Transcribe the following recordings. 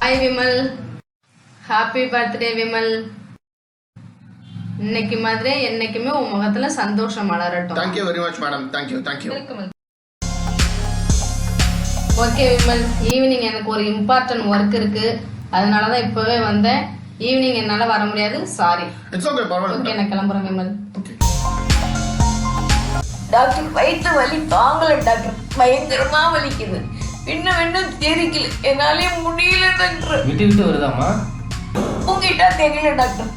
Hi Vimal, happy birthday Vimal. இன்னைக்கு மாதிரி என்னைக்குமே உன் முகத்துல சந்தோஷம் மலரட்டும். Thank you very much madam. Thank you. Okay Vimal, evening எனக்கு ஒரு இம்பார்ட்டன்ட் ஒர்க் இருக்கு, அதனால தான் இப்பவே வந்தேன். ஈவினிங் என்னால வர முடியாது, சாரி. இட்ஸ் ஓகே, பரவாயில்லை. ஓகே, நான் கிளம்புறேன் விமல். ஓகே டாக்டர், வயிற்று வலி தாங்கல டாக்டர், பயங்கரமா வலிக்குது. இன்னும் தெரிக்கல, என்னாலே முடியல டாக்டர். விட்டு வருதாம்மா? உங்ககிட்ட தெரியல டாக்டர்.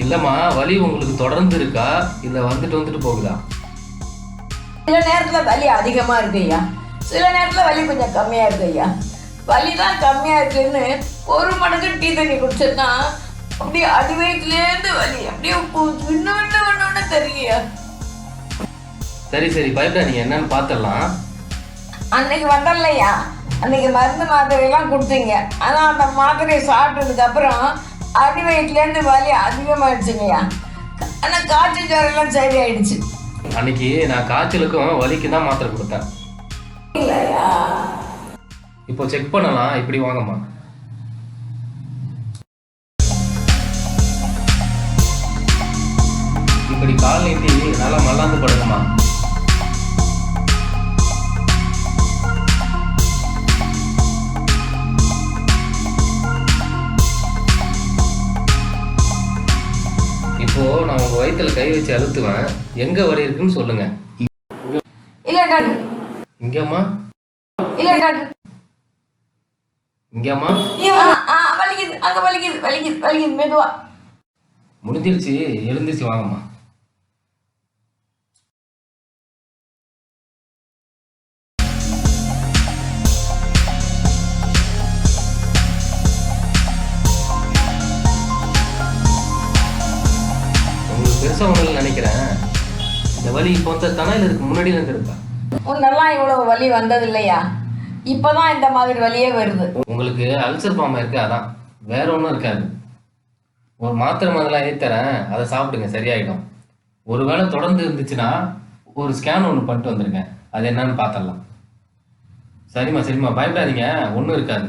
இல்லம்மா, வலி உங்களுக்கு தொடர்ந்து இருக்கா இல்ல வந்துட்டு போகுதா? சில நேரத்துல வலி அதிகமா இருக்கு ஐயா, சில நேரத்துல வலி கொஞ்சம் கம்மியா இருக்கு ஐயா. வலி தான் கம்மியா இருக்குன்னு ஒரு மடங்கு டீ தண்ணி குடிச்சேன்னா அப்படியே அடி வயிற்றுலேருந்து வலி அப்படியே இன்னும் தெரியலையா. சரி பயப்படாதீங்க, என்னன்னு பாத்திரலாம். அன்னைக்கு வந்தலையா, அன்னைக்கு மருந்து மாத்திரை எல்லாம் கொடுத்தீங்க. ஆனா அந்த மாத்திரையை சாப்பிட்டதுக்கு அப்புறம் அடி வயிற்றுலேருந்து வலி அதிகமாயிடுச்சுங்கய்யா. ஆனா காய்ச்சல் ஜுரம் எல்லாம் சரி ஆயிடுச்சு. அன்னைக்கு நான் காய்ச்சலுக்கும் வலிக்கு தான் மாத்திரை கொடுத்தேன். இல்லையா, இப்போ செக் பண்ணலாம். இப்படி வாங்கம்மா. இப்படி கால் நீட்டி நல்லா மல்லாந்து படுங்கம்மா. இப்போ நான் உங்க வயிற்றுல கை வச்சு அழுத்துவேன், எங்க வலி இருக்குன்னு சொல்லுங்க. இல்ல டாக்டர். இங்கம்மா? இல்ல டாக்டர். இங்கம்மா? வலிக்குது, அங்க வலிக்குது மெதுவா. முடிஞ்சிருச்சு, எழுந்திருச்சு வாங்கம்மா. உங்களுக்கு பெருசா ஒண்ணு நினைக்கிறேன். இந்த வலி இப்போ தானே இல்லை, இதுக்கு முன்னாடி இருந்து இருக்கா? முன்னெல்லாம் இவ்வளவு வலி வந்தது இல்லையா, இப்பதான் இந்த மாதிரி வலியே வருது. உங்களுக்கு அல்சர் ஃபார்ம் இருக்கு, அதான், வேற ஒன்றும் இருக்காது. ஒரு மாத்திரை மாதிரிலாம் ஏற்றுறேன், அதை சாப்பிடுங்க, சரியாயிடும். ஒருவேளை தொடர்ந்து இருந்துச்சுன்னா ஒரு ஸ்கேன் ஒன்று பண்ணிட்டு வந்துருங்க, அது என்னன்னு பார்த்துடலாம். சரிம்மா, பயப்படாதீங்க, ஒன்றும் இருக்காது.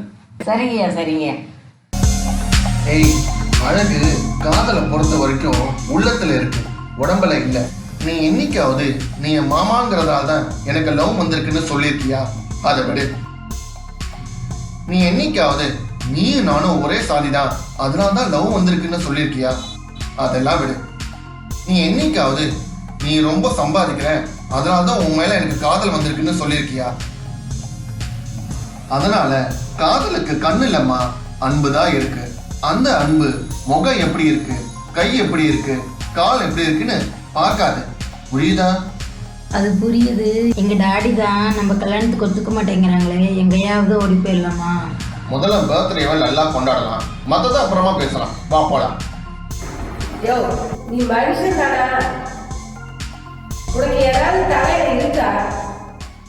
சரிங்க. ஏய், அழகு காதலை பொறுத்த வரைக்கும் உள்ளத்துல இருக்கு, உடம்புல இல்ல. நீ என்னைக்காவது நீ என் மாமாங்கிறதால தான் எனக்கு லவ் வந்திருக்குன்னு சொல்லியிருக்கியா? அதை விடு. நீ என்னைக்காவது நீயும் நானும் ஒரே சாதிதான் அதனால தான் லவ் வந்திருக்குன்னு சொல்லியிருக்கியா? அதெல்லாம் விடு. நீ என்னைக்காவது நீ ரொம்ப சம்பாதிக்கிற அதனால தான் உன் மேல எனக்கு காதல் வந்திருக்குன்னு சொல்லியிருக்கியா? அதனால காதலுக்கு கண்ணு இல்லம்மா, அன்புதான் இருக்கு. அந்த அன்பு முகம் எப்படி இருக்கு, கை எப்படி இருக்கு, கால் எப்படி இருக்குன்னு பார்க்காது. புரியுதா? அது புரியுது. எங்க டாடி தான் நம்ம கல்யாணத்துக்கு ஒத்துக்க மாட்டேங்கிறாங்களே, எங்கேயாவது ஓடி போயிடலாமா? முதல்ல பர்த்டேவை நல்லா கொண்டாடலாம், மற்றதை அப்புறமா பேசலாம். வா போலாம். யோ, நீ மனுஷன் தானா? உனக்கு ஏதாவது தலையில இருக்கா?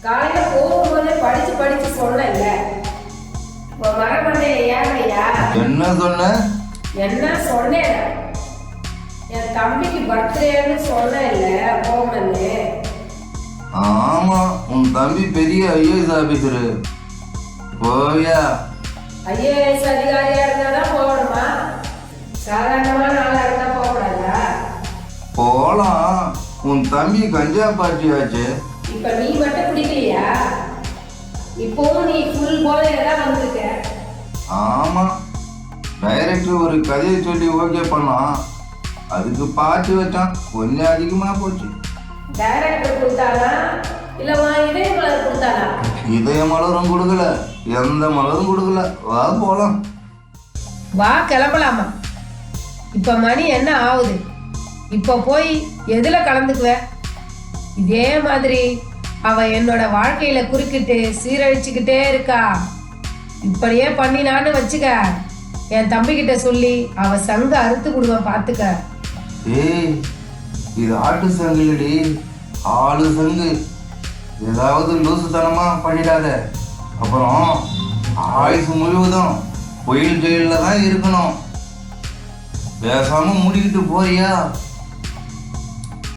காலையில போகும்போதே படிச்சு சொன்னல, மரமண்டையில ஏறையா? என்ன சொன்னேன்? என் தம்பிக்கு பர்த்டேன்னு சொன்ன போமன்னு. ஆமா, உன் தம்பி பெரிய ஐஏஎஸ் ஆபீசரு. போயா? ஐஏஎஸ் அதிகாரியா இருந்தாதான் போகணுமா? சாதாரணமான ஆளா இருந்தா போகக்கூடாதா? போலாம். உன் தம்பி கஞ்சா பாட்டியாச்சு. இப்ப நீ மட்டும் பிடிக்கலையா? இப்போவும் நீ ஃபுல் போதையில தான் வந்திருக்க. ஆமா, டைரக்டர் ஒரு கதையை சொல்லி ஓகே பண்ணான், அதுக்கு பாட்டு வச்சான், கொஞ்சம் அதிகமா போச்சு. டைரக்டர் கொடுத்தானா இல்ல இதய மலர் கொடுத்தானா? இதய மலரும் கொடுக்கல, எந்த மலரும் கொடுக்கல. வா போலாம். வா கிளம்பலாமா? இப்ப மணி என்ன ஆகுது? இப்ப போய் எதுல கலந்துக்குவ? இதே மாதிரி அவ என்னோட வாழ்க்கையில குறுக்கிட்டு சீரழிச்சுக்கிட்டே இருக்கா. இப்படியே பண்ணினான்னு வச்சுக்க, என் தம்பி கிட்ட சொல்லி அவ சங்க அறுத்து கொடுவேன், பாத்துக்க. ஏய், இது ஆட்டு சங்குலடி, ஆளு சங்கு. ஏதாவது லூசுத்தனமா பண்ணிடாத, அப்புறம் ஆயுசு முழுவதும் பொயில் ஜெயில தான் இருக்கணும். பேசாம மூடிக்கிட்டு போறியா?